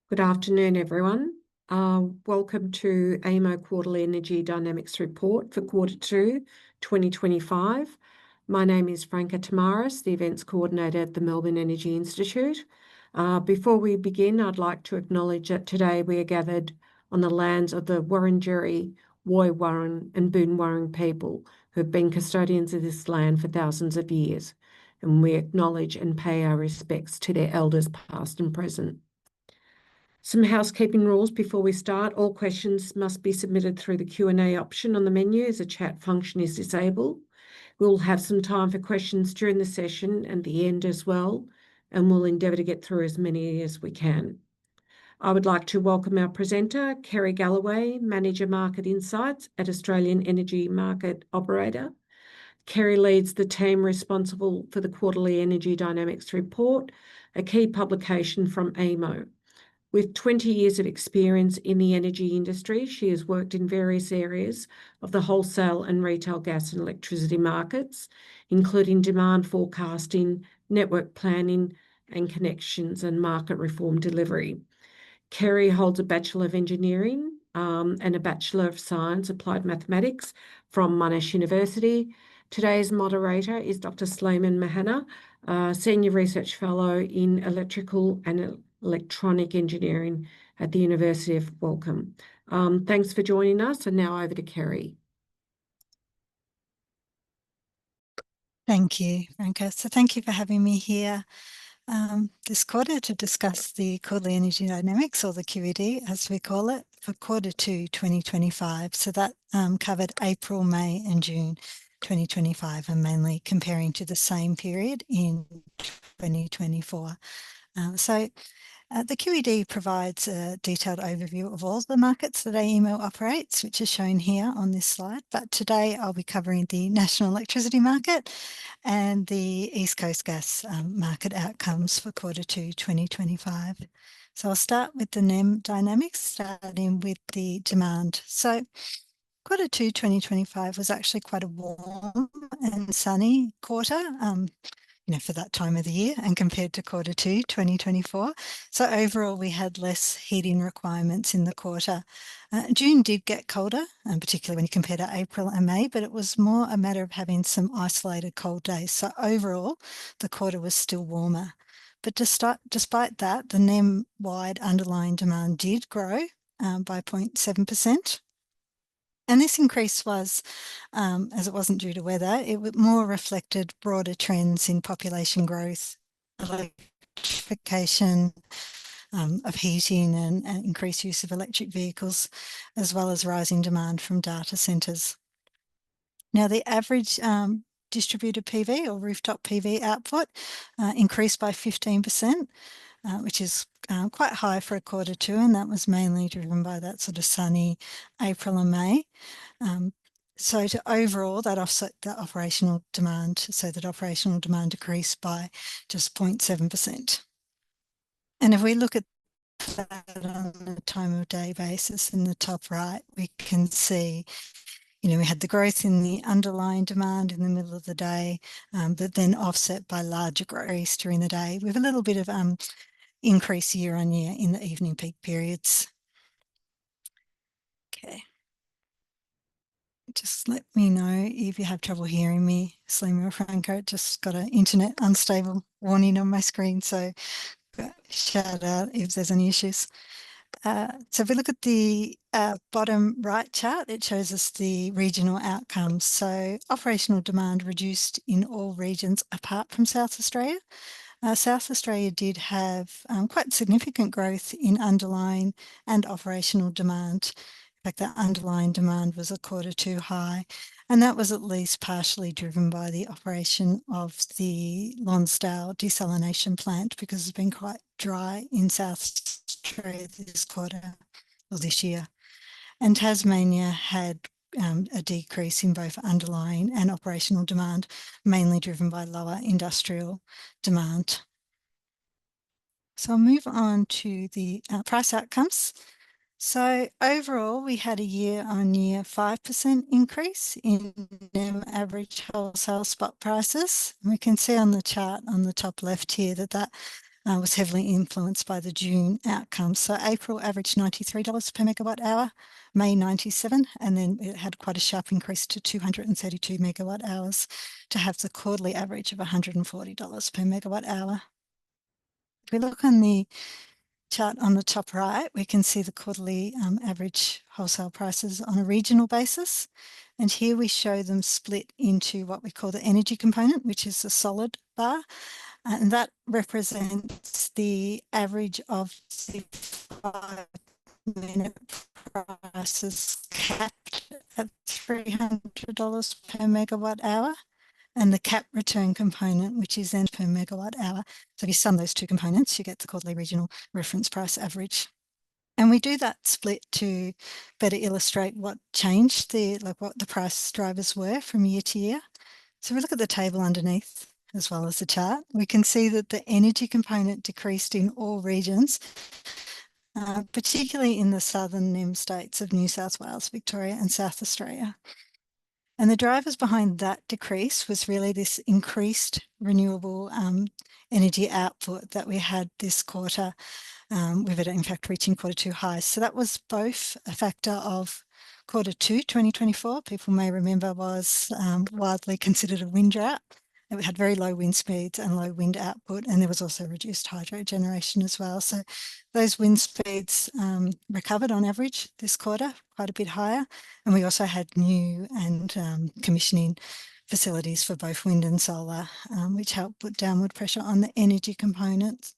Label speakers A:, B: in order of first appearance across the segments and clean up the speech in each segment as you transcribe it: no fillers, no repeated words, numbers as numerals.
A: Good afternoon, everyone. Welcome to AEMO Quarterly Energy Dynamics Report for Q2 2025. My name is Franca Tamaris, the Events Coordinator at the Melbourne Energy Institute. Before we begin, I'd like to acknowledge that today we are gathered on the lands of the Wurundjeri, Woiwurrung and Boonwurrung people who have been custodians of this land for thousands of years, and we acknowledge and pay our respects to their elders past and present. Some housekeeping rules before we start. All questions must be submitted through the Q&A option on the menu as a chat function is disabled. We'll have some time for questions during the session and the end as well, and we'll endeavour to get through as many as we can. I would like to welcome our presenter, Kerry Galloway, Manager Market Insights at Australian Energy Market Operator. Kerry leads the team responsible for the Quarterly Energy Dynamics Report, a key publication from AEMO. With 20 years of experience in the energy industry, she has worked in various areas of the wholesale and retail gas and electricity markets, including demand forecasting, network planning and connections, and market reform delivery. Kerry holds a Bachelor of Engineering and a Bachelor of Science Applied Mathematics from Monash University. Today's moderator is Dr. Sulaiman Mahana, Senior Research Fellow in Electrical and Electronic Engineering at the University of Welcome. Thanks for joining us, and now over to Kerry.
B: Thank you, Franca. So thank you for having me here this quarter to discuss the Quarterly Energy Dynamics, or the QED as we call it, for Q2 2025. So that covered April, May and June 2025, and mainly comparing to the same period in 2024. The QED provides a detailed overview of all the markets that AEMO operates, which is shown here on this slide. But today I'll be covering the national electricity market and the East Coast gas market outcomes for Q2 2025. So I'll start with the NEM dynamics, starting with the demand. So Q2 2025 was actually quite a warm and sunny quarter, for that time of the year, and compared to Q2 2024. So overall, we had less heating requirements in the quarter. June did get colder, particularly when you compare to April and May, but it was more a matter of having some isolated cold days. So overall, the quarter was still warmer. But despite that, the NEM-wide underlying demand did grow by 0.7%. And this increase was, as it wasn't due to weather, it more reflected broader trends in population growth, electrification of heating and increased use of electric vehicles, as well as rising demand from data centres. Now, the average distributed PV or rooftop PV output increased by 15%, which is quite high for a Q2, and that was mainly driven by that sort of sunny April and May. So to overall, that offset the operational demand, so that operational demand decreased by just 0.7%. And if we look at that on a time of day basis in the top right, we can see, we had the growth in the underlying demand in the middle of the day, but then offset by larger growth during the day, with a little bit of increase year on year in the evening peak periods. Okay. Just let me know if you have trouble hearing me, Sulaiman or Franca. Just got an internet unstable warning on my screen, so shout out if there's any issues. So if we look at the bottom right chart, it shows us the regional outcomes. So operational demand reduced in all regions apart from South Australia. South Australia did have quite significant growth in underlying and operational demand. In fact, that underlying demand was a Q2 high, and that was at least partially driven by the operation of the Lonsdale desalination plant, because it's been quite dry in South Australia this quarter, or this year. And Tasmania had a decrease in both underlying and operational demand, mainly driven by lower industrial demand. So I'll move on to the price outcomes. So overall, we had a year-on-year 5% increase in NEM average wholesale spot prices. And we can see on the chart on the top left here that was heavily influenced by the June outcomes. So April averaged $93 per megawatt hour, May 97, and then it had quite a sharp increase to 232 megawatt hours to have the quarterly average of $140 per megawatt hour. If we look on the chart on the top right, we can see the quarterly average wholesale prices on a regional basis. And here we show them split into what we call the energy component, which is the solid bar. And that represents the average of the 5-minute prices capped at $300 per megawatt hour, and the cap return component, which is then per megawatt hour. So if you sum those two components, you get the quarterly regional reference price average. And we do that split to better illustrate what changed, what the price drivers were from year to year. So we look at the table underneath as well as the chart. We can see that the energy component decreased in all regions, particularly in the southern NEM states of New South Wales, Victoria and South Australia. And the drivers behind that decrease was really this increased renewable energy output that we had this quarter, with it in fact reaching Q2 highs. So that was both a factor of Q2 2024, people may remember, was widely considered a wind drought. It had very low wind speeds and low wind output, and there was also reduced hydro generation as well. So those wind speeds recovered on average this quarter, quite a bit higher. And we also had new and commissioning facilities for both wind and solar, which helped put downward pressure on the energy components.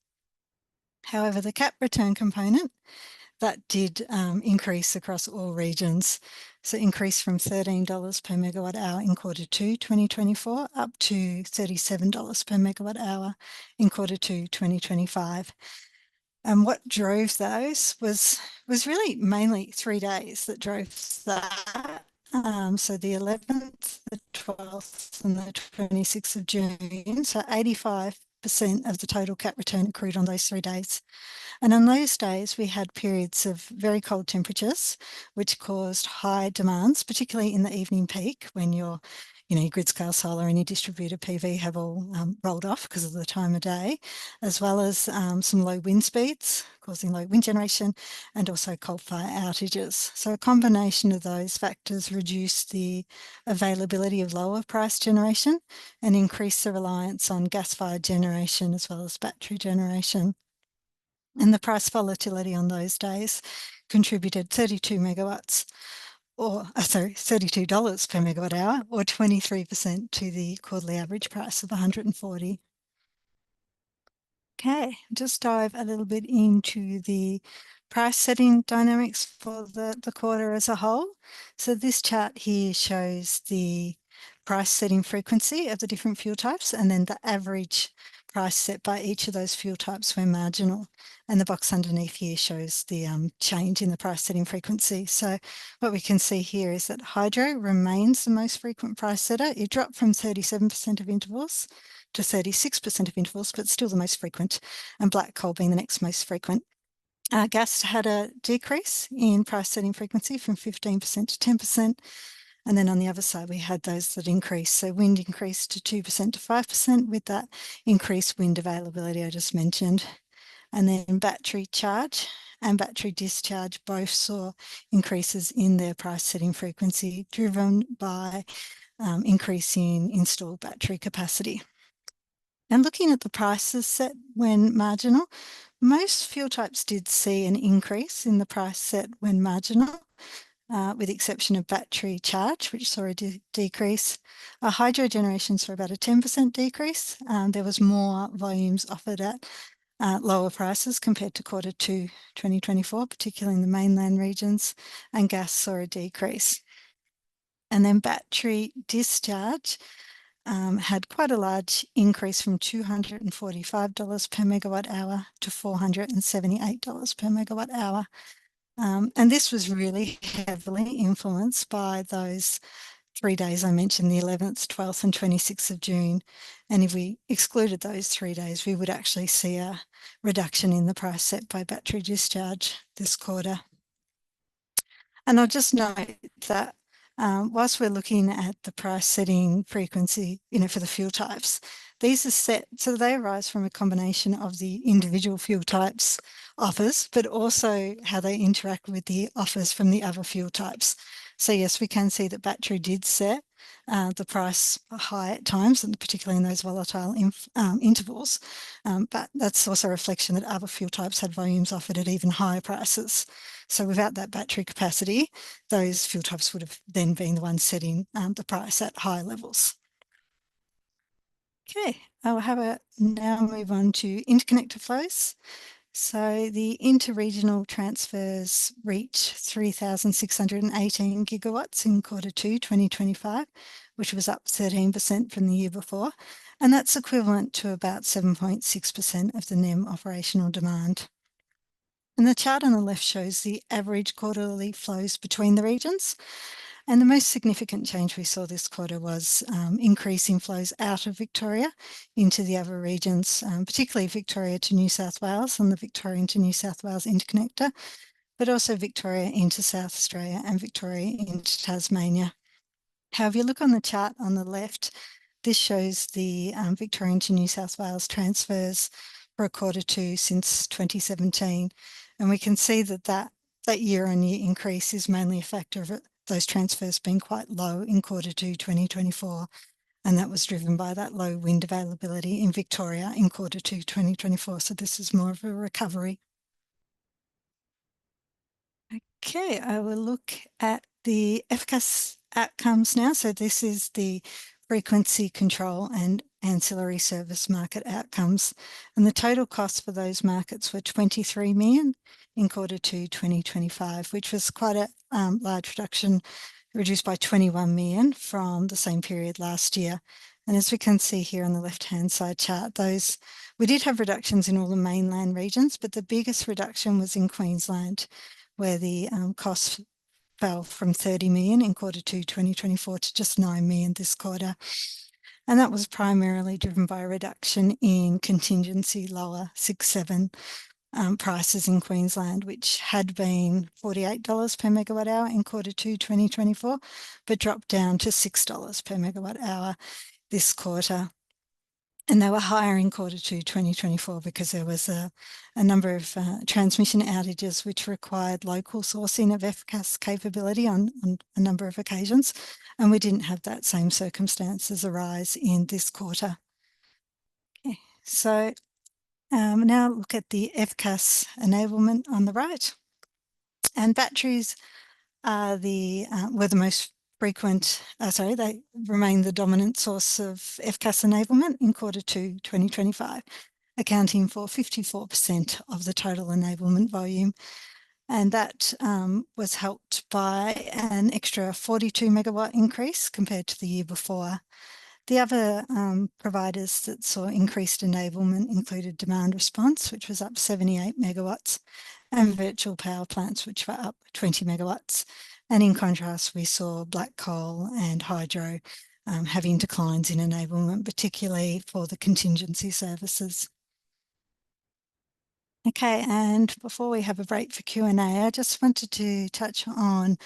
B: However, the cap return component, that did increase across all regions. So increased from $13 per megawatt hour in Q2 2024 up to $37 per megawatt hour in Q2 2025. And what drove those was really mainly 3 days that drove that. So the 11th, the 12th and the 26th of June, so 85% of the total cap return accrued on those 3 days. And on those days, we had periods of very cold temperatures, which caused high demands, particularly in the evening peak when your grid scale solar and your distributed PV have all rolled off because of the time of day, as well as some low wind speeds causing low wind generation and also coal fire outages. So a combination of those factors reduced the availability of lower price generation and increased the reliance on gas-fired generation as well as battery generation. And the price volatility on those days contributed 32 megawatts, $32 per megawatt hour, or 23% to the quarterly average price of 140. Okay, just dive a little bit into the price setting dynamics for the quarter as a whole. So this chart here shows the price setting frequency of the different fuel types and then the average price set by each of those fuel types when marginal. And the box underneath here shows the change in the price setting frequency. So what we can see here is that hydro remains the most frequent price setter. It dropped from 37% of intervals to 36% of intervals, but still the most frequent, and black coal being the next most frequent. Gas had a decrease in price setting frequency from 15% to 10%. And then on the other side, we had those that increased. So wind increased to 2% to 5% with that increased wind availability I just mentioned. And then battery charge and battery discharge both saw increases in their price setting frequency driven by increasing installed battery capacity. And looking at the prices set when marginal, most fuel types did see an increase in the price set when marginal, with the exception of battery charge, which saw a decrease. Hydro generation saw about a 10% decrease. There was more volumes offered at lower prices compared to Q2 2024, particularly in the mainland regions, and gas saw a decrease. And then battery discharge had quite a large increase from $245 per megawatt hour to $478 per megawatt hour. And this was really heavily influenced by those 3 days I mentioned, the 11th, 12th and 26th of June. And if we excluded those 3 days, we would actually see a reduction in the price set by battery discharge this quarter. And I'll just note that whilst we're looking at the price setting frequency, for the fuel types, These are set, so they arise from a combination of the individual fuel types offers, but also how they interact with the offers from the other fuel types. So yes, we can see that battery did set the price high at times, and particularly in those volatile intervals. But that's also a reflection that other fuel types had volumes offered at even higher prices. So without that battery capacity, those fuel types would have then been the ones setting the price at high levels. Okay, I will now move on to interconnector flows. So the interregional transfers reached 3,618 gigawatts in Q2 2025, which was up 13% from the year before, and that's equivalent to about 7.6% of the NEM operational demand. And the chart on the left shows the average quarterly flows between the regions. And the most significant change we saw this quarter was increasing flows out of Victoria into the other regions, particularly Victoria to New South Wales and the Victorian to New South Wales interconnector, but also Victoria into South Australia and Victoria into Tasmania. However, you look on the chart on the left, this shows the Victorian to New South Wales transfers for Q2 since 2017. And we can see that year-on-year increase is mainly a factor of those transfers being quite low in Q2 2024, and that was driven by that low wind availability in Victoria in Q2 2024. So this is more of a recovery. Okay, I will look at the FCAS outcomes now. So this is the frequency control and ancillary service market outcomes. And the total costs for those markets were 23 million in Q2 2025, which was quite a large reduction, reduced by 21 million from the same period last year. And as we can see here on the left-hand side chart, we did have reductions in all the mainland regions, but the biggest reduction was in Queensland, where the costs fell from 30 million in Q2 2024 to just 9 million this quarter. And that was primarily driven by a reduction in contingency lower 6/7 prices in Queensland, which had been $48 per megawatt hour in Q2 2024, but dropped down to $6 per megawatt hour this quarter. And they were higher in Q2 2024 because there was a number of transmission outages which required local sourcing of FCAS capability on a number of occasions. And we didn't have that same circumstances arise in this quarter. Okay, so now look at the FCAS enablement on the right. And batteries are were the most frequent, they remain the dominant source of FCAS enablement in Q2 2025, accounting for 54% of the total enablement volume. And that was helped by an extra 42 megawatt increase compared to the year before. The other providers that saw increased enablement included demand response, which was up 78 megawatts, and virtual power plants, which were up 20 megawatts. And in contrast, we saw black coal and hydro having declines in enablement, particularly for the contingency services. Okay, and before we have a break for Q&A, I just wanted to touch on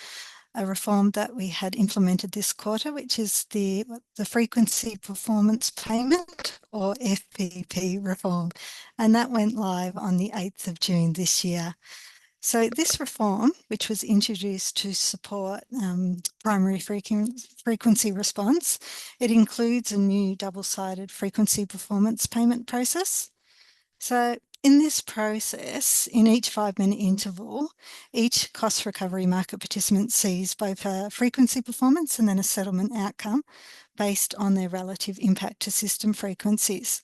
B: a reform that we had implemented this quarter, which is the Frequency Performance Payment, or FPP reform, and that went live on the 8th of June this year. So this reform, which was introduced to support primary frequency response, it includes a new double-sided frequency performance payment process. So in this process, in each 5-minute interval, each cost recovery market participant sees both a frequency performance and then a settlement outcome based on their relative impact to system frequencies.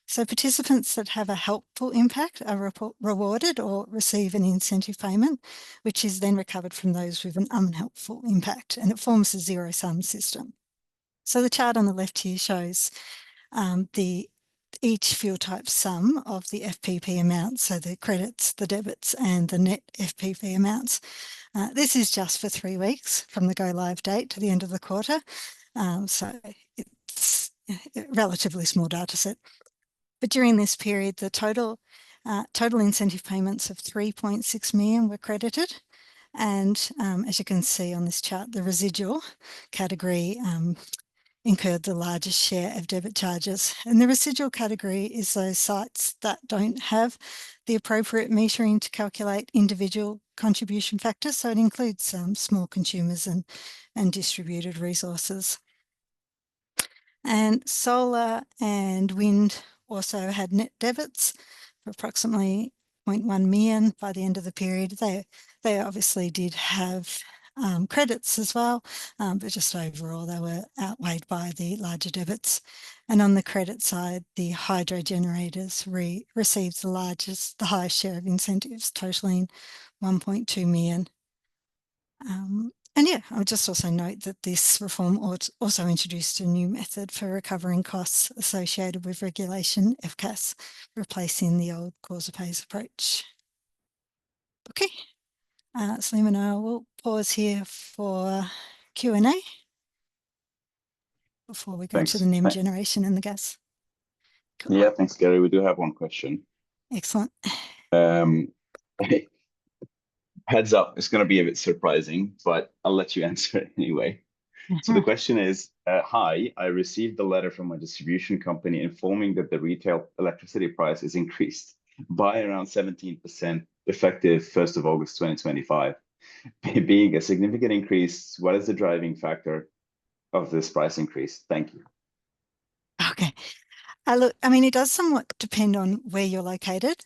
B: So participants that have a helpful impact are rewarded or receive an incentive payment, which is then recovered from those with an unhelpful impact, and it forms a zero-sum system. So the chart on the left here shows each fuel type sum of the FPP amounts, so the credits, the debits, and the net FPP amounts. This is just for 3 weeks from the go live date to the end of the quarter, so it's a relatively small data set. But during this period, the total incentive payments of 3.6 million were credited, and as you can see on this chart, the residual category incurred the largest share of debit charges. And the residual category is those sites that don't have the appropriate metering to calculate individual contribution factors. So it includes small consumers and distributed resources. And solar and wind also had net debits for approximately 0.1 million by the end of the period. They obviously did have credits as well, but just overall they were outweighed by the larger debits. And on the credit side, the hydro generators received the highest share of incentives, totaling 1.2 million. And yeah, I would just also note that this reform also introduced a new method for recovering costs associated with regulation, FCAS, replacing the old causa pays approach. Okay, so Liam and I will pause here for Q&A before we go to the NEM generation and the gas.
C: Cool. Yeah, thanks, Kerry. We do have one question.
B: Excellent.
C: Heads up, it's going to be a bit surprising, but I'll let you answer it anyway. So the question is, hi, I received a letter from my distribution company informing that the retail electricity price is increased by around 17% effective 1st of August 2025. Being a significant increase, what is the driving factor of this price increase? Thank you.
B: Okay. Look, I mean, it does somewhat depend on where you're located.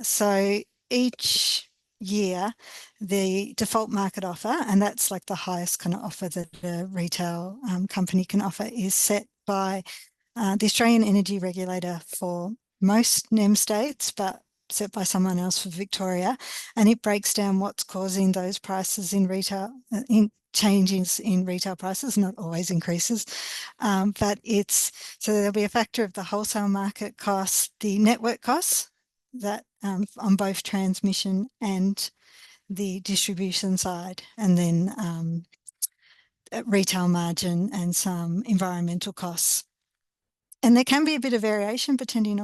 B: So each year, the default market offer, and that's like the highest kind of offer that a retail company can offer, is set by the Australian Energy Regulator for most NEM states, but set by someone else for Victoria. And it breaks down what's causing those prices in retail, changes in retail prices, not always increases, but so there'll be a factor of the wholesale market costs, the network costs that on both transmission and the distribution side, and then retail margin and some environmental costs. And there can be a bit of variation depending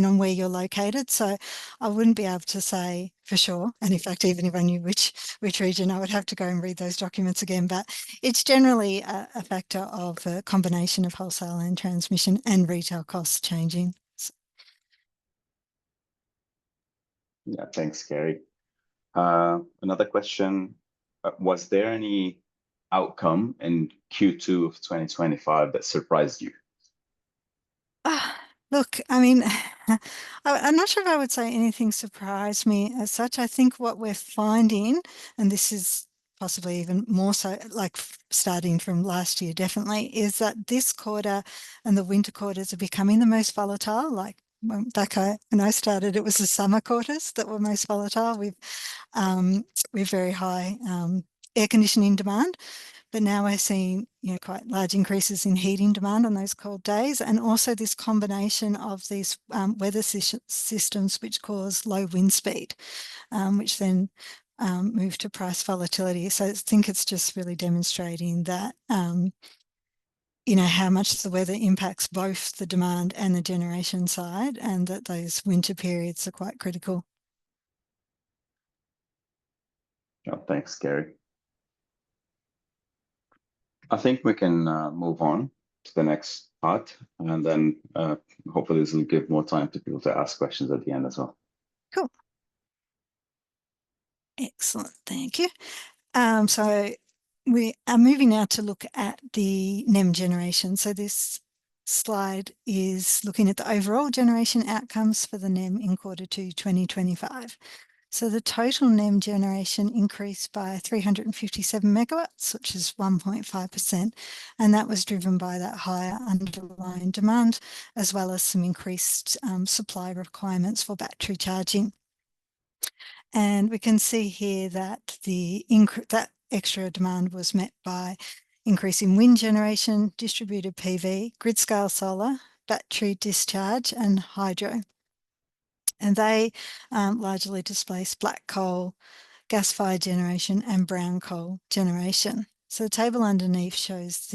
B: on where you're located. So I wouldn't be able to say for sure. And in fact, even if I knew which region, I would have to go and read those documents again. But it's generally a factor of a combination of wholesale and transmission and retail costs changing. So.
C: Yeah, thanks, Kerry. Another question, was there any outcome in Q2 of 2025 that surprised you?
B: Look, I mean, I'm not sure if I would say anything surprised me as such. I think what we're finding, and this is possibly even more so, like starting from last year, definitely, is that this quarter and the winter quarters are becoming the most volatile. Like back when I started, it was the summer quarters that were most volatile with very high air conditioning demand. But now we're seeing, quite large increases in heating demand on those cold days, and also this combination of these weather systems which cause low wind speed, which then move to price volatility. So I think it's just really demonstrating that, how much the weather impacts both the demand and the generation side, and that those winter periods are quite critical.
C: Oh, thanks, Kerry. I think we can move on to the next part, and then hopefully this will give more time to people to ask questions at the end as well.
B: Cool. Excellent, thank you. So we are moving now to look at the NEM generation. So this slide is looking at the overall generation outcomes for the NEM in Q2 2025. So the total NEM generation increased by 357 megawatts, which is 1.5%, and that was driven by that higher underlying demand, as well as some increased supply requirements for battery charging. And we can see here that that extra demand was met by increasing wind generation, distributed PV, grid-scale solar, battery discharge, and hydro. And they largely displace black coal, gas-fired generation, and brown coal generation. So the table underneath shows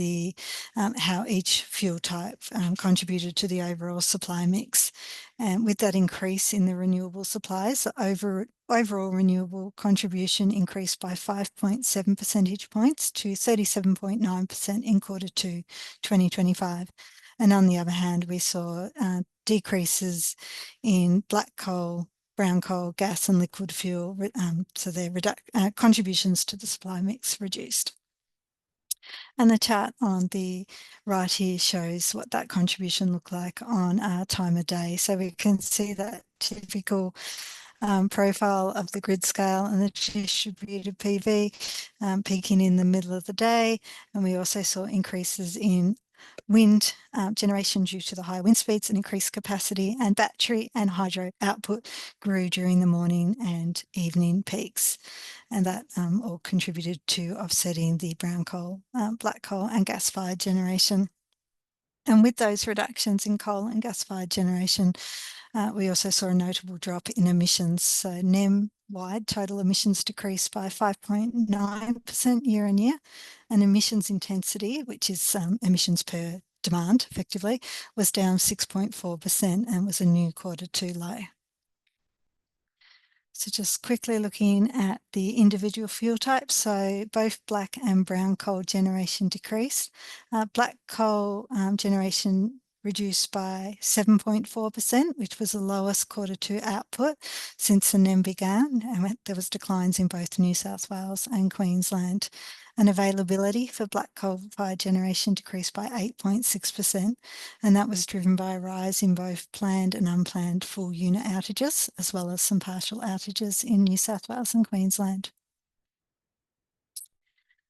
B: how each fuel type contributed to the overall supply mix. And with that increase in the renewable supplies, the overall renewable contribution increased by 5.7 percentage points to 37.9% in Q2 2025. And on the other hand, we saw decreases in black coal, brown coal, gas and liquid fuel, so their contributions to the supply mix reduced. And the chart on the right here shows what that contribution looked like on a time of day. So we can see that typical profile of the grid scale and the distributed PV peaking in the middle of the day. And we also saw increases in wind generation due to the high wind speeds and increased capacity, and battery and hydro output grew during the morning and evening peaks. And that all contributed to offsetting the brown coal, black coal and gas-fired generation. And with those reductions in coal and gas-fired generation, we also saw a notable drop in emissions. So NEM-wide total emissions decreased by 5.9% year on year, and emissions intensity, which is emissions per demand effectively, was down 6.4% and was a new Q2 low. So just quickly looking at the individual fuel types, so both black and brown coal generation decreased. Black coal generation reduced by 7.4%, which was the lowest Q2 output since the NEM began, and there was declines in both New South Wales and Queensland. And availability for black coal-fired generation decreased by 8.6%, and that was driven by a rise in both planned and unplanned full unit outages, as well as some partial outages in New South Wales and Queensland.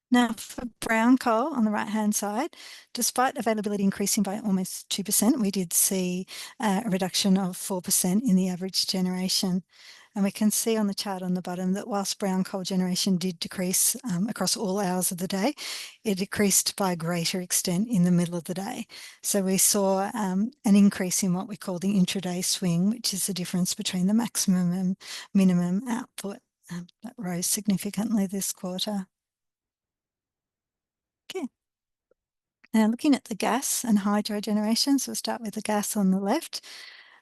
B: Now, for brown coal on the right-hand side, despite availability increasing by almost 2%, we did see a reduction of 4% in the average generation. And we can see on the chart on the bottom that whilst brown coal generation did decrease across all hours of the day, it decreased by a greater extent in the middle of the day. So we saw an increase in what we call the intraday swing, which is the difference between the maximum and minimum output. That rose significantly this quarter. Okay. Now looking at the gas and hydro generation, so we'll start with the gas on the left.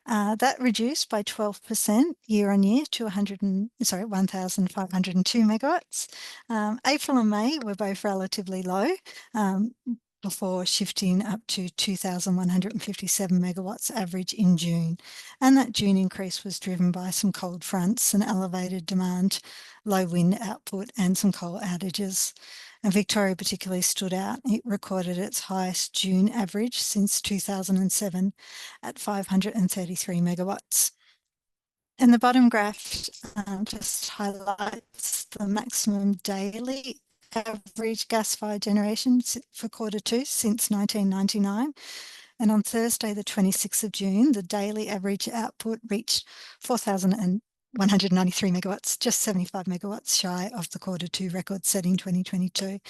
B: That reduced by 12% year on year to 1,502 megawatts. April and May were both relatively low before shifting up to 2,157 megawatts average in June. And that June increase was driven by some cold fronts and elevated demand, low wind output and some coal outages. And Victoria particularly stood out. It recorded its highest June average since 2007 at 533 megawatts. And the bottom graph just highlights the maximum daily average gas-fired generation for Q2 since 1999. And on Thursday, the 26th of June, the daily average output reached 4,193 megawatts, just 75 megawatts shy of the Q2 record set in 2022.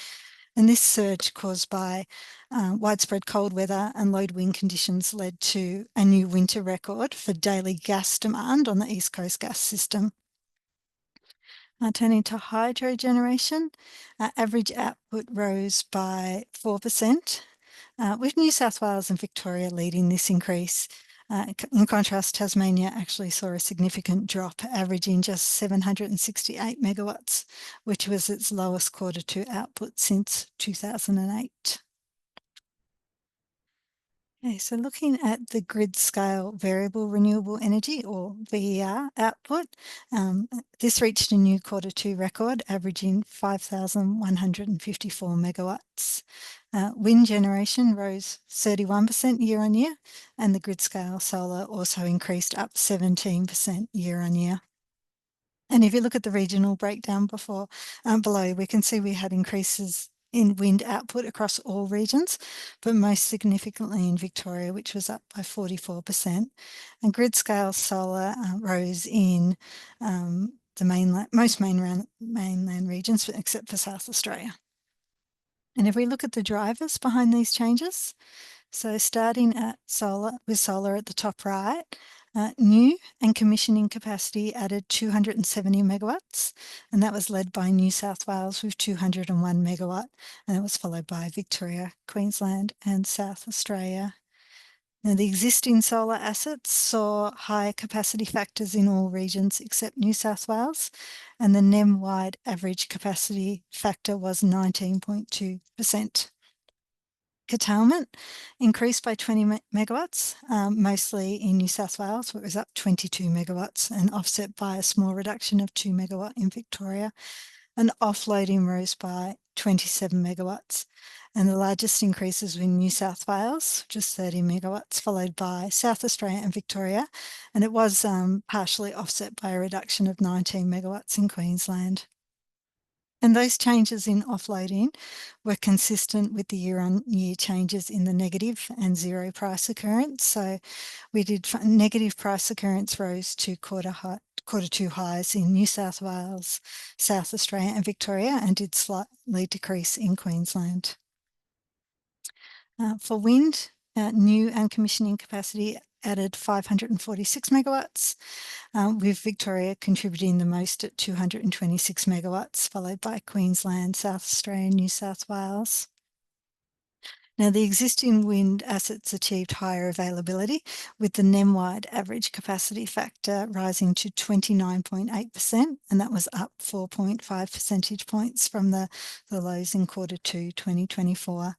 B: And this surge caused by widespread cold weather and low wind conditions led to a new winter record for daily gas demand on the East Coast gas system. Turning to hydro generation, average output rose by 4%, with New South Wales and Victoria leading this increase. In contrast, Tasmania actually saw a significant drop, averaging just 768 megawatts, which was its lowest Q2 output since 2008. Okay, so looking at the grid scale variable renewable energy, or VER output, this reached a new Q2 record, averaging 5,154 megawatts. Wind generation rose 31% year on year, and the grid scale solar also increased up 17% year on year. And if you look at the regional breakdown below, we can see we had increases in wind output across all regions, but most significantly in Victoria, which was up by 44%. And grid scale solar rose in the most mainland regions, except for South Australia. And if we look at the drivers behind these changes, so starting with solar at the top right, new and commissioning capacity added 270 megawatts, and that was led by New South Wales with 201 megawatt, and it was followed by Victoria, Queensland and South Australia. Now, the existing solar assets saw high capacity factors in all regions except New South Wales, and the NEM-wide average capacity factor was 19.2%. Curtailment increased by 20 megawatts, mostly in New South Wales, where it was up 22 megawatts and offset by a small reduction of 2 megawatt in Victoria. And offloading rose by 27 megawatts. And the largest increases were in New South Wales, just 30 megawatts, followed by South Australia and Victoria. And it was partially offset by a reduction of 19 megawatts in Queensland. And those changes in offloading were consistent with the year-on-year changes in the negative and zero price occurrence. So we did negative price occurrence rose to quarter two highs in New South Wales, South Australia and Victoria, and did slightly decrease in Queensland. For wind, new and commissioning capacity added 546 megawatts, with Victoria contributing the most at 226 megawatts, followed by Queensland, South Australia and New South Wales. Now, the existing wind assets achieved higher availability, with the NEM-wide average capacity factor rising to 29.8%, and that was up 4.5 percentage points from the lows in Q2 2024.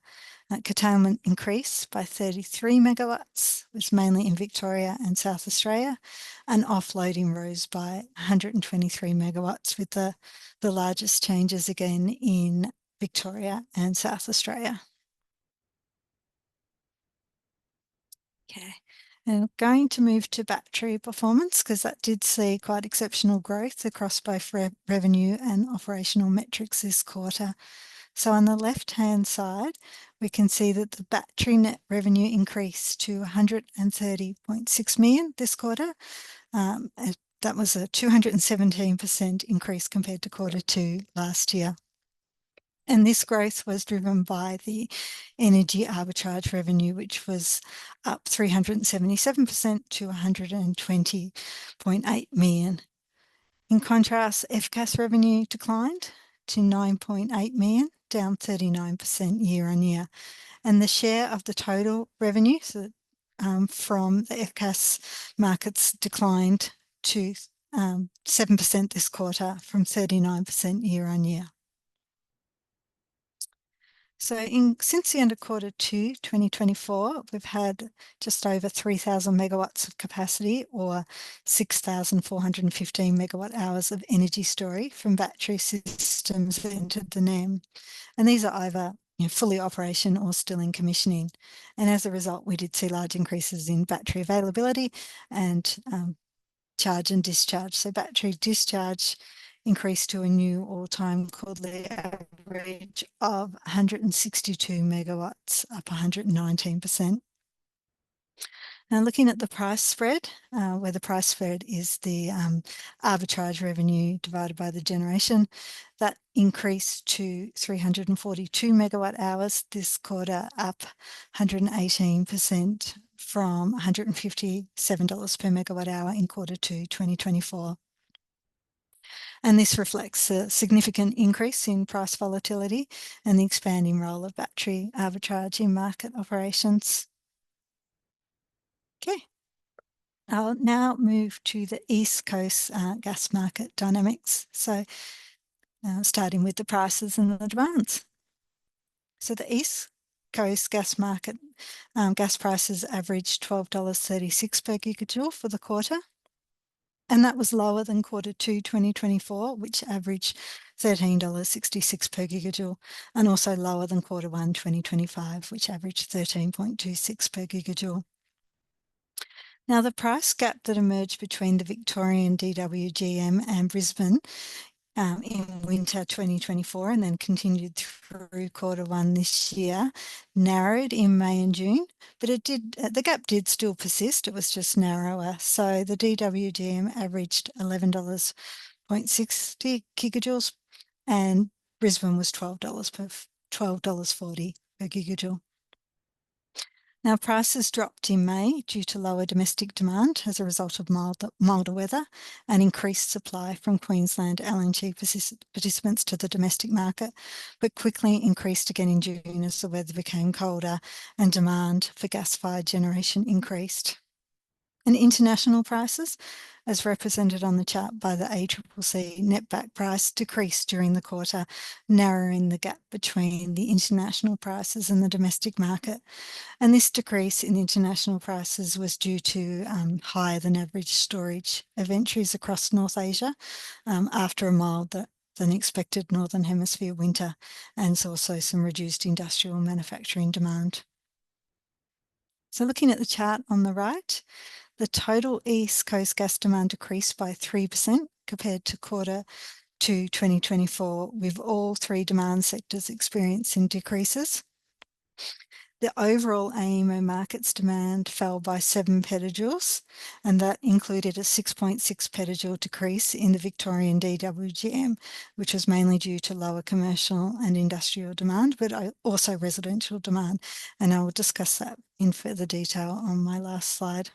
B: Curtailment increased by 33 megawatts, was mainly in Victoria and South Australia, and offloading rose by 123 megawatts, with the largest changes again in Victoria and South Australia. Okay, and going to move to battery performance, because that did see quite exceptional growth across both revenue and operational metrics this quarter. So on the left-hand side, we can see that the battery net revenue increased to 130.6 million this quarter. That was a 217% increase compared to Q2 last year. And this growth was driven by the energy arbitrage revenue, which was up 377% to 120.8 million. In contrast, FCAS revenue declined to 9.8 million, down 39% year on year. And the share of the total revenue from the FCAS markets declined to 7% this quarter, from 39% year on year. So since the end of Q2 2024, we've had just over 3,000 megawatts of capacity, or 6,415 megawatt hours of energy storage from battery systems that entered the NEM. And these are either fully operational or still in commissioning. And as a result, we did see large increases in battery availability and charge and discharge. So battery discharge increased to a new all-time quarterly average of 162 megawatts, up 119%. Now, looking at the price spread, where the price spread is the arbitrage revenue divided by the generation, that increased to 342 megawatt hours this quarter, up 118% from $157 per megawatt hour in Q2 2024. And this reflects a significant increase in price volatility and the expanding role of battery arbitrage in market operations. Okay, I'll now move to the East Coast gas market dynamics. So starting with the prices and the demands. So the East Coast gas market gas prices averaged $12.36 per gigajoule for the quarter. And that was lower than Q2 2024, which averaged $13.66 per gigajoule, and also lower than Q1 2025, which averaged $13.26 per gigajoule. Now, the price gap that emerged between the Victorian DWGM and Brisbane in winter 2024 and then continued through Q1 this year narrowed in May and June, but the gap did still persist. It was just narrower. So the DWGM averaged $11.60 gigajoules, and Brisbane was $12.40 per gigajoule. Now, prices dropped in May due to lower domestic demand as a result of milder weather and increased supply from Queensland LNG participants to the domestic market, but quickly increased again in June as the weather became colder and demand for gas-fired generation increased. And international prices, as represented on the chart by the ACCC netback price, decreased during the quarter, narrowing the gap between the international prices and the domestic market. And this decrease in international prices was due to higher than average storage of entries across North Asia after a milder than expected Northern Hemisphere winter, and also some reduced industrial manufacturing demand. So looking at the chart on the right, the total East Coast gas demand decreased by 3% compared to quarter 2 2024, with all three demand sectors experiencing decreases. The overall AEMO markets demand fell by 7 petajoules, and that included a 6.6 petajoule decrease in the Victorian DWGM, which was mainly due to lower commercial and industrial demand, but also residential demand. And I will discuss that in further detail on my last slide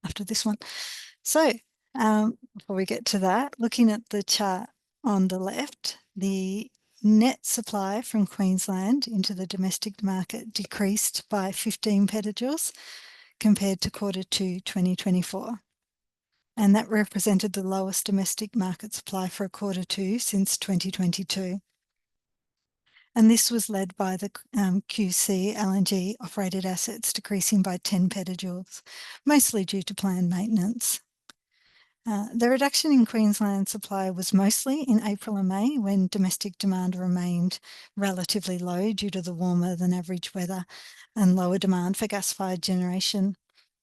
B: after this one. So before we get to that, looking at the chart on the left, the net supply from Queensland into the domestic market decreased by 15 petajoules compared to quarter 2 2024. And that represented the lowest domestic market supply for a quarter 2 since 2022. And this was led by the QC LNG operated assets decreasing by 10 petajoules, mostly due to planned maintenance. The reduction in Queensland supply was mostly in April and May, when domestic demand remained relatively low due to the warmer than average weather and lower demand for gas-fired generation.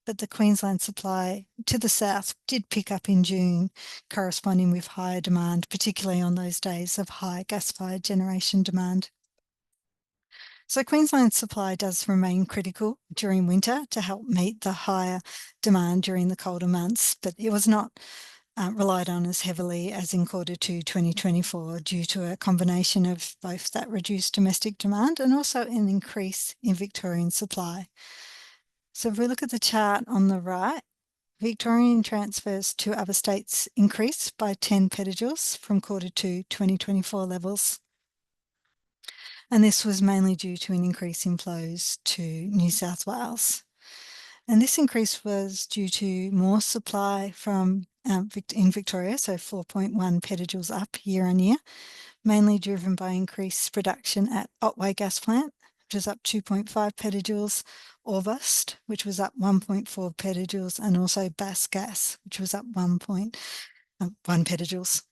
B: But the Queensland supply to the south did pick up in June, corresponding with higher demand, particularly on those days of high gas-fired generation demand. So Queensland supply does remain critical during winter to help meet the higher demand during the colder months, but it was not relied on as heavily as in quarter 2 2024 due to a combination of both that reduced domestic demand and also an increase in Victorian supply. So if we look at the chart on the right, Victorian transfers to other states increased by 10 petajoules from quarter 2 2024 levels. And this was mainly due to an increase in flows to New South Wales. And this increase was due to more supply from in Victoria, so 4.1 petajoules up year on year, mainly driven by increased production at Otway Gas Plant, which was up 2.5 petajoules, Orbost, which was up 1.4 petajoules, and also Bass Gas, which was up 1 petajoules.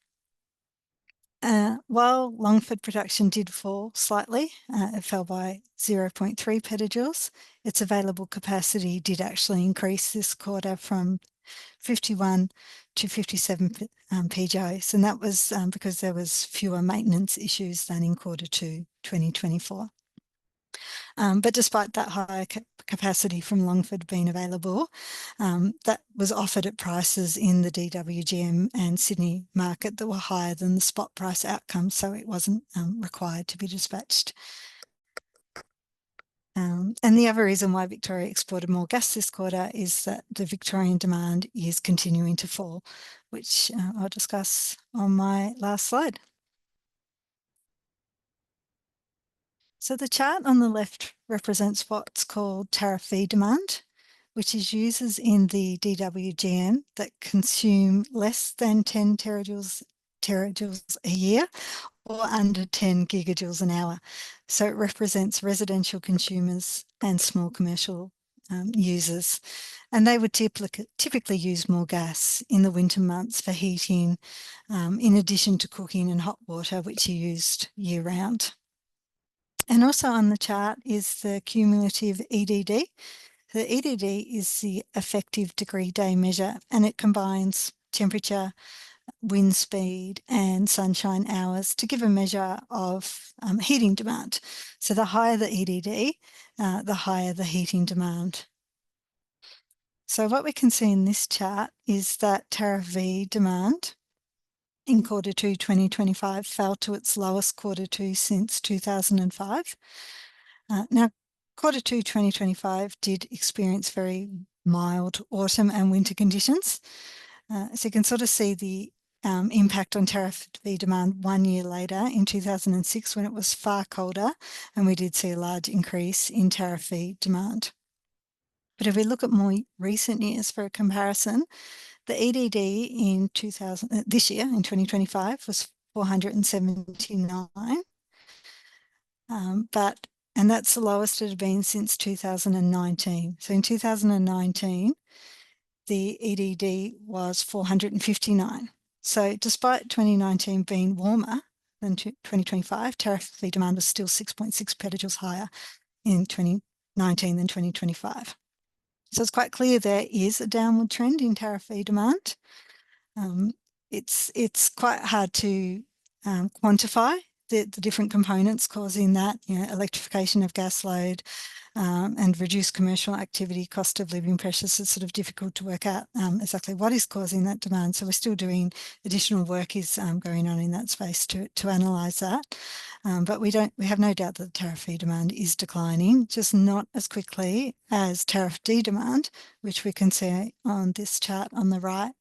B: While Longford production did fall slightly, it fell by 0.3 petajoules, its available capacity did actually increase this quarter from 51 to 57 PJs, and that was because there was fewer maintenance issues than in quarter 2 2024. But despite that higher capacity from Longford being available, that was offered at prices in the DWGM and Sydney market that were higher than the spot price outcome, so it wasn't required to be dispatched. And the other reason why Victoria exported more gas this quarter is that the Victorian demand is continuing to fall, which I'll discuss on my last slide. So the chart on the left represents what's called tariff fee demand, which is users in the DWGM that consume less than 10 terajoules a year or under 10 gigajoules an hour. So it represents residential consumers and small commercial users. And they would typically use more gas in the winter months for heating, in addition to cooking and hot water, which are used year round. And also on the chart is the cumulative EDD. The EDD is the effective degree day measure, and it combines temperature, wind speed and sunshine hours to give a measure of heating demand. So the higher the EDD, the higher the heating demand. So what we can see in this chart is that tariff V demand in quarter 2 2025 fell to its lowest quarter 2 since 2005. Now, Q2 2025 did experience very mild autumn and winter conditions. So you can sort of see the impact on tariff fee demand 1 year later in 2006 when it was far colder, and we did see a large increase in tariff fee demand. But if we look at more recent years for a comparison, the EDD in this year in 2025 was 479, and that's the lowest it had been since 2019. So in 2019, the EDD was 459. So despite 2019 being warmer than 2025, tariff fee demand was still 6.6 petajoules higher in 2019 than 2025. So it's quite clear there is a downward trend in tariff fee demand. It's quite hard to quantify the different components causing that, electrification of gas load and reduced commercial activity, cost of living pressures. It's sort of difficult to work out exactly what is causing that demand. So we're still doing additional work is going on in that space to analyse that. But we have no doubt that the tariff fee demand is declining, just not as quickly as tariff D demand, which we can see on this chart on the right.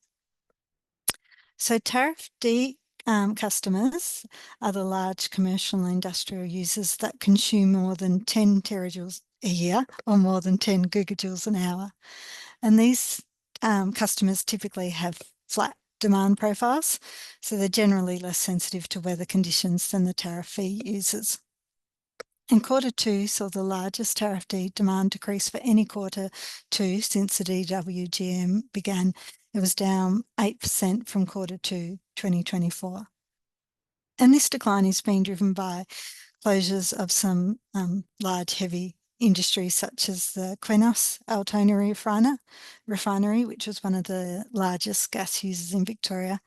B: So tariff D customers are the large commercial and industrial users that consume more than 10 terajoules a year or more than 10 gigajoules an hour. And these customers typically have flat demand profiles, so they're generally less sensitive to weather conditions than the tariff fee users. And Q2 saw the largest tariff D demand decrease for any Q2 since the DWGM began. It was down 8% from Q2 2024. And this decline is being driven by closures of some large heavy industries such as the Qenos Altona refinery, which was one of the largest gas users in Victoria,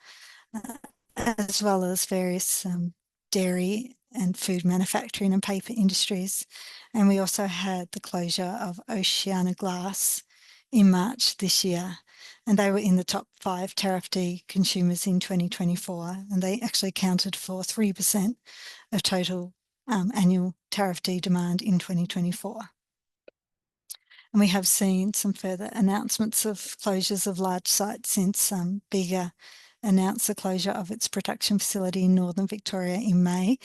B: as well as various dairy and food manufacturing and paper industries. And we also had the closure of Oceana Glass in March this year. And they were in the top 5 tariff D consumers in 2024. And they actually accounted for 3% of total annual tariff D demand in 2024. And we have seen some further announcements of closures of large sites since Bega announced the closure of its production facility in Northern Victoria in May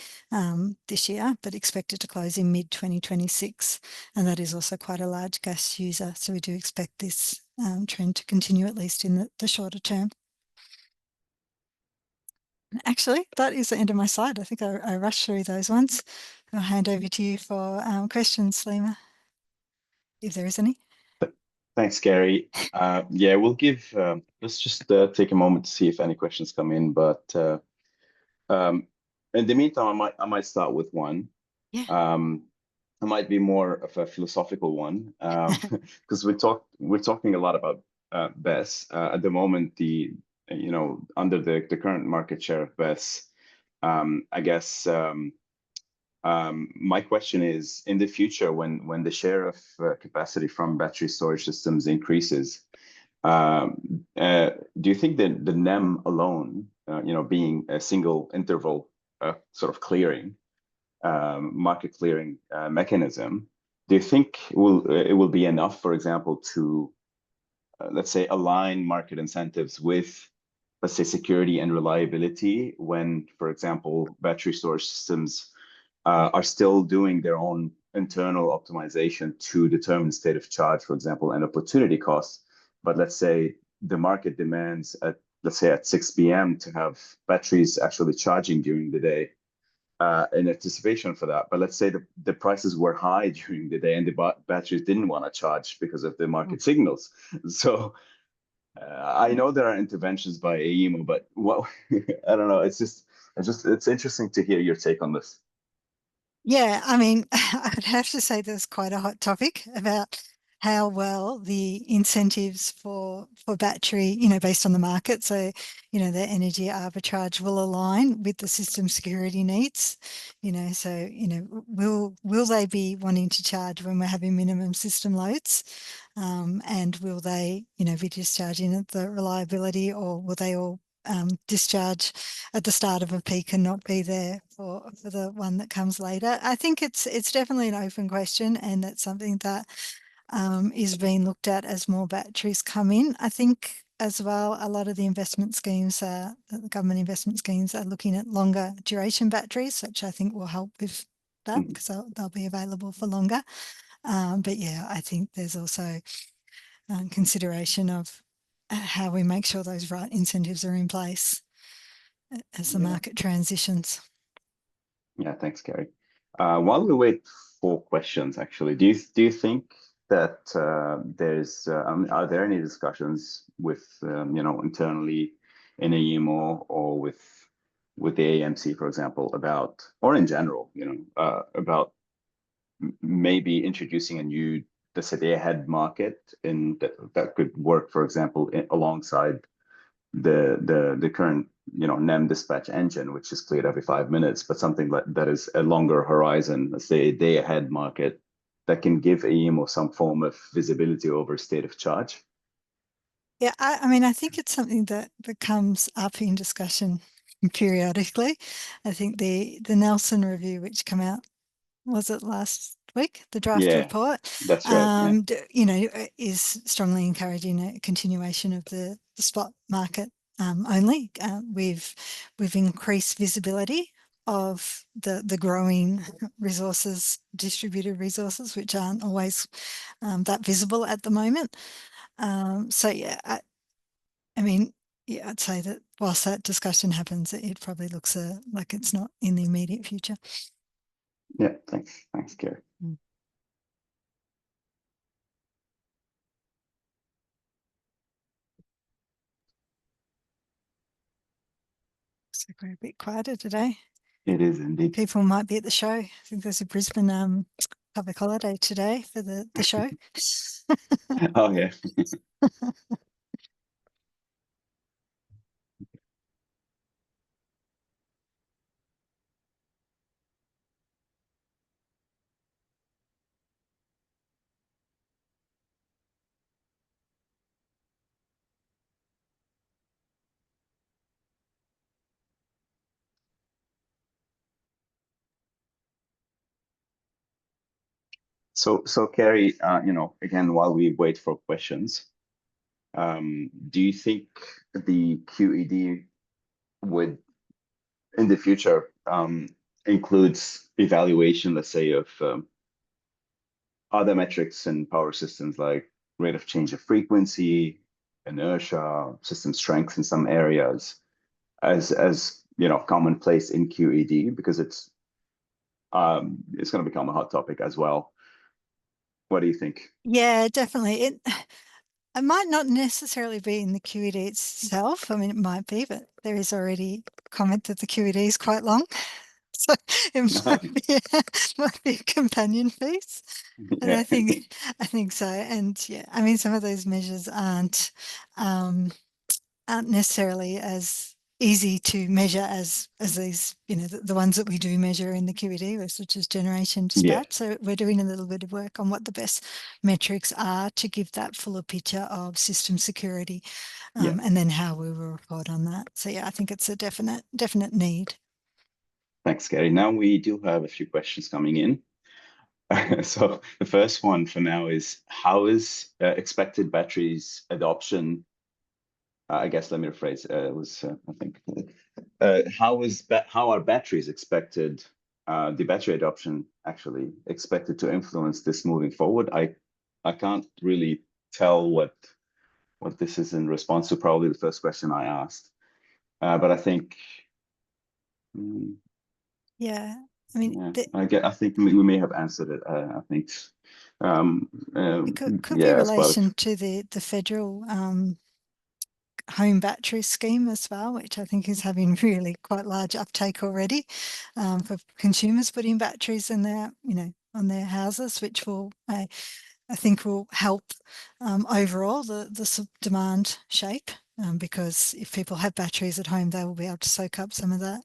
B: this year, but expected to close in mid-2026. And that is also quite a large gas user. So we do expect this trend to continue, at least in the shorter term. Actually, that is the end of my slide. I think I rushed through those ones. I'll hand over to you for questions, Lima, if there is any.
C: Thanks, Kerry. Yeah, we'll give, let's just take a moment to see if any questions come in. But in the meantime, I might start with one.
B: Yeah.
C: It might be more of a philosophical one, because we're talking a lot about BESS. At the moment, under the current market share of BESS, I guess my question is, in the future, when the share of capacity from battery storage systems increases, do you think that the NEM alone, being a single interval sort of clearing, market clearing mechanism, do you think it will be enough, for example, to let's say align market incentives with, let's say, security and reliability when, for example, battery storage systems are still doing their own internal optimization to determine state of charge, for example, and opportunity costs. But let's say the market demands let's say at 6 p.m. to have batteries actually charging during the day in anticipation for that. But let's say the prices were high during the day and the batteries didn't want to charge because of the market signals. So I know there are interventions by AEMO, but I don't know. It's interesting to hear your take on this.
B: Yeah, I mean, I'd have to say there's quite a hot topic about how well the incentives for battery, based on the market, so, the energy arbitrage will align with the system security needs, so, will they be wanting to charge when we're having minimum system loads? And will they, be discharging at the reliability, or will they all discharge at the start of a peak and not be there for the one that comes later. I think it's definitely an open question, and it's something that is being looked at as more batteries come in. I think as well, a lot of the investment schemes, the government investment schemes, are looking at longer duration batteries, which I think will help with that because they'll be available for longer. But yeah, I think there's also consideration of how we make sure those right incentives are in place as the market transitions.
C: Yeah, thanks, Kerry. While we wait for questions, actually, do you think that are there any discussions with internally in AEMO or with the AEMC, for example, about, or in general, about maybe introducing a new, let's say, day-ahead market that could work, for example, alongside the current NEM dispatch engine, which is cleared every 5 minutes, but something that is a longer horizon, let's say a day ahead market, that can give AEMO some form of visibility over state of charge?
B: Yeah, I mean, I think it's something that comes up in discussion periodically. I think the Nelson review, which came out, was it last week, the draft report?
C: That's right.
B: Is strongly encouraging a continuation of the spot market only. We've increased visibility of the growing resources, distributed resources, which aren't always that visible at the moment. So yeah, I mean, yeah, I'd say that whilst that discussion happens, it probably looks like it's not in the immediate future.
C: Yeah, thanks, Kerry.
B: Looks like we're a bit quieter today.
C: It is indeed.
B: People might be at the show. I think there's a Brisbane public holiday today for the show.
C: Oh yeah. So Kerry, again, while we wait for questions, do you think the QED would, in the future, includes evaluation, let's say, of other metrics in power systems like rate of change of frequency, inertia, system strength in some areas, as commonplace in QED, because it's going to become a hot topic as well. What do you think?
B: Yeah, definitely. It might not necessarily be in the QED itself. I mean, it might be, but there is already comment that the QED is quite long. So it might be a companion piece. And
C: Yeah.
B: I think so. And yeah, I mean, some of those measures aren't necessarily as easy to measure as these, the ones that we do measure in the QED, such as generation dispatch. So we're doing a little bit of work on what the best metrics are to give that fuller picture of system security, and then how we will report on that. So yeah, I think it's a definite need.
C: Thanks, Kerry. Now we do have a few questions coming in. So the first one for now is, how is expected batteries adoption? I guess let me rephrase. How are batteries expected? The battery adoption actually expected to influence this moving forward? I can't really tell what this is in response to probably the first question I asked, but I think.
B: Yeah, I mean,
C: I think we may have answered it. I think
B: it could be relation to the federal home battery scheme as well, which I think is having really quite large uptake already for consumers putting batteries in their, on their houses, which will, I think, will help overall the demand shape, because if people have batteries at home, they will be able to soak up some of that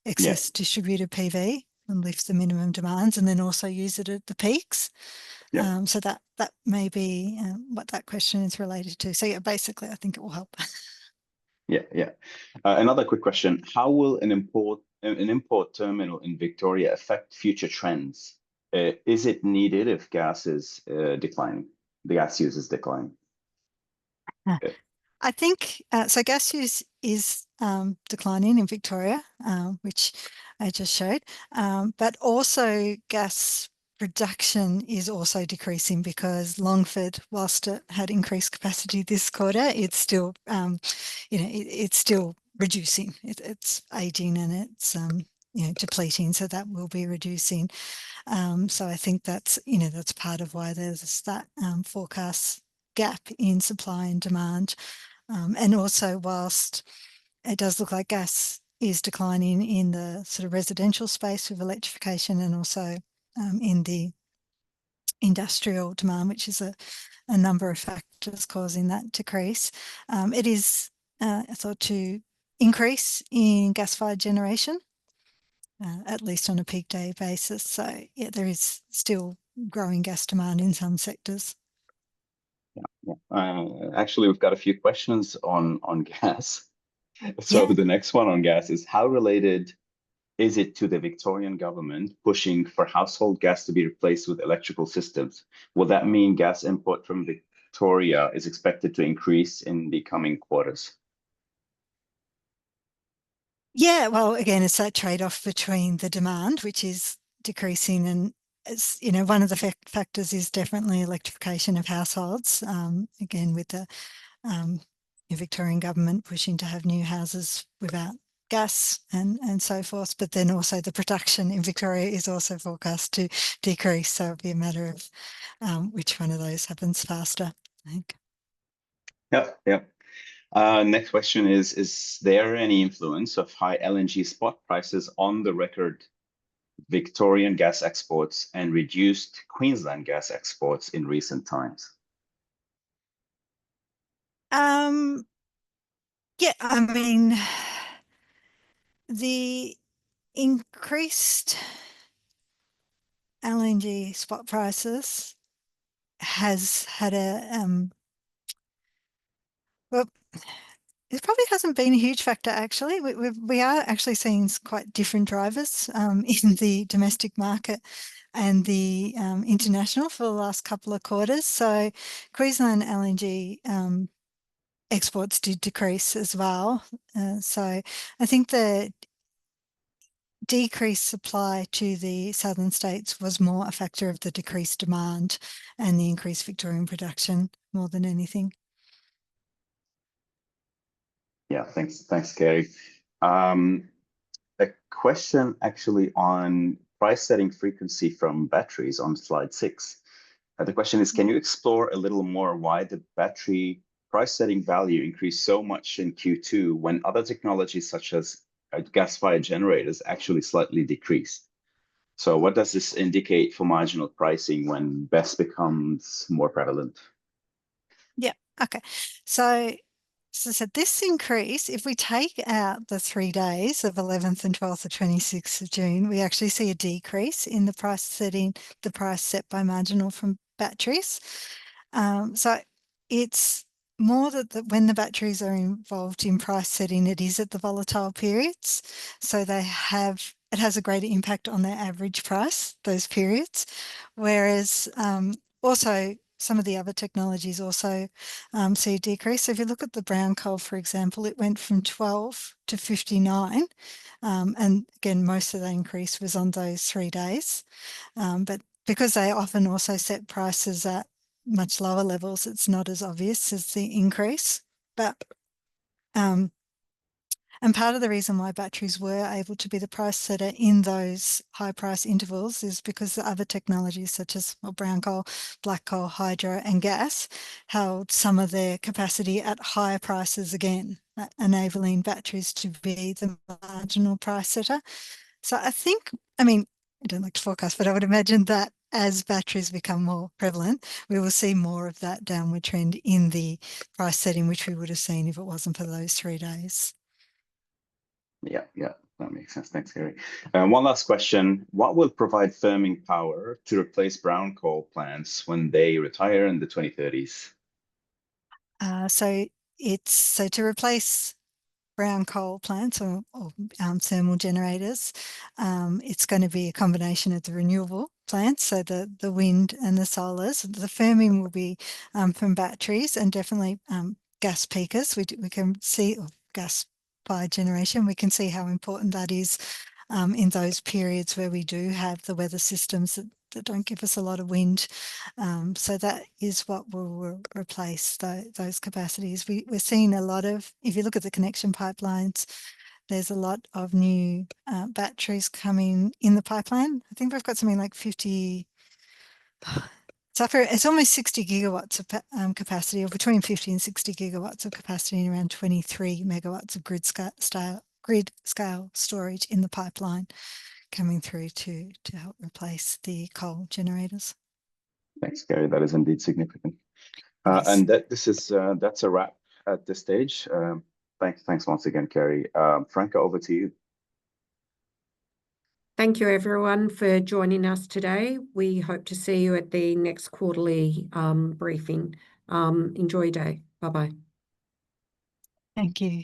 B: excess distributed PV and lift the minimum demands, and then also use it at the peaks. So that may be what that question is related to. So yeah, basically, I think it will help.
C: Yeah. Another quick question: how will an import terminal in Victoria affect future trends? Is it needed if gas is declining? The gas use is declining.
B: I think so. Gas use is declining in Victoria, which I just showed, but also gas production is also decreasing because Longford, whilst it had increased capacity this quarter, it's still, it's still reducing. It's aging and it's depleting, so that will be reducing. So I think that's that's part of why there's that forecast gap in supply and demand. And also, whilst it does look like gas is declining in the sort of residential space with electrification and also in the industrial demand, which is a number of factors causing that decrease, it is thought to increase in gas-fired generation, at least on a peak day basis. So yeah, there is still growing gas demand in some sectors.
C: Actually, we've got a few questions on gas. So
B: Yeah.
C: the next one on gas is: how related is it to the Victorian government pushing for household gas to be replaced with electrical systems? Will that mean gas import from Victoria is expected to increase in the coming quarters?
B: Yeah, well, again, it's that trade-off between the demand, which is decreasing, and it's, one of the factors is definitely electrification of households. Again, with the Victorian government pushing to have new houses without gas and so forth, but then also the production in Victoria is also forecast to decrease. So it'll be a matter of which one of those happens faster, I think.
C: Yep. Next question is there any influence of high LNG spot prices on the record Victorian gas exports and reduced Queensland gas exports in recent times?
B: Yeah, I mean, the increased LNG spot prices has had well, it probably hasn't been a huge factor, actually. We are actually seeing quite different drivers in the domestic market and the international for the last couple of quarters. So Queensland LNG exports did decrease as well. So I think the decreased supply to the southern states was more a factor of the decreased demand and the increased Victorian production more than anything.
C: Yeah, thanks, Kerry. A question actually on price setting frequency from batteries on slide 6. The question is, can you explore a little more why the battery price setting value increased so much in Q2 when other technologies such as gas-fired generators actually slightly decreased? So what does this indicate for marginal pricing when BESS becomes more prevalent?
B: Yeah, okay. So as I said, this increase, if we take out the 3 days of 11th and 12th of 26th of June, we actually see a decrease in the price set by marginal from batteries. So it's more that when the batteries are involved in price setting, it is at the volatile periods. So it has a greater impact on their average price, those periods. Whereas also some of the other technologies also see a decrease. So if you look at the brown coal, for example, it went from 12 to 59. And again, most of the increase was on those 3 days. But because they often also set prices at much lower levels, it's not as obvious as the increase. But and part of the reason why batteries were able to be the price setter in those high price intervals is because the other technologies such as brown coal, black coal, hydro and gas held some of their capacity at higher prices again, enabling batteries to be the marginal price setter. So I don't like to forecast, but I would imagine that as batteries become more prevalent, we will see more of that downward trend in the price setting, which we would have seen if it wasn't for those 3 days.
C: Yeah, that makes sense. Thanks, Kerry. One last question. What will provide firming power to replace brown coal plants when they retire in the 2030s?
B: So to replace brown coal plants or thermal generators. It's going to be a combination of the renewable plants, so the wind and the solars. The firming will be from batteries, and definitely gas peakers. We can see, or gas-fired generation, we can see how important that is in those periods where we do have the weather systems that don't give us a lot of wind. So that is what will replace those capacities. We're seeing a lot of, if you look at the connection pipelines, there's a lot of new batteries coming in the pipeline. I think we've got something like 50, it's almost 60 gigawatts of capacity, or between 50 and 60 gigawatts of capacity, and around 23 megawatts of grid scale storage in the pipeline coming through to help replace the coal generators.
C: Thanks, Kerry. That is indeed significant.
B: Yes.
C: And that's a wrap at this stage. Thanks once again, Kerry. Franca, over to you.
A: Thank you, everyone, for joining us today. We hope to see you at the next quarterly briefing. Enjoy your day. Bye-bye.
B: Thank you.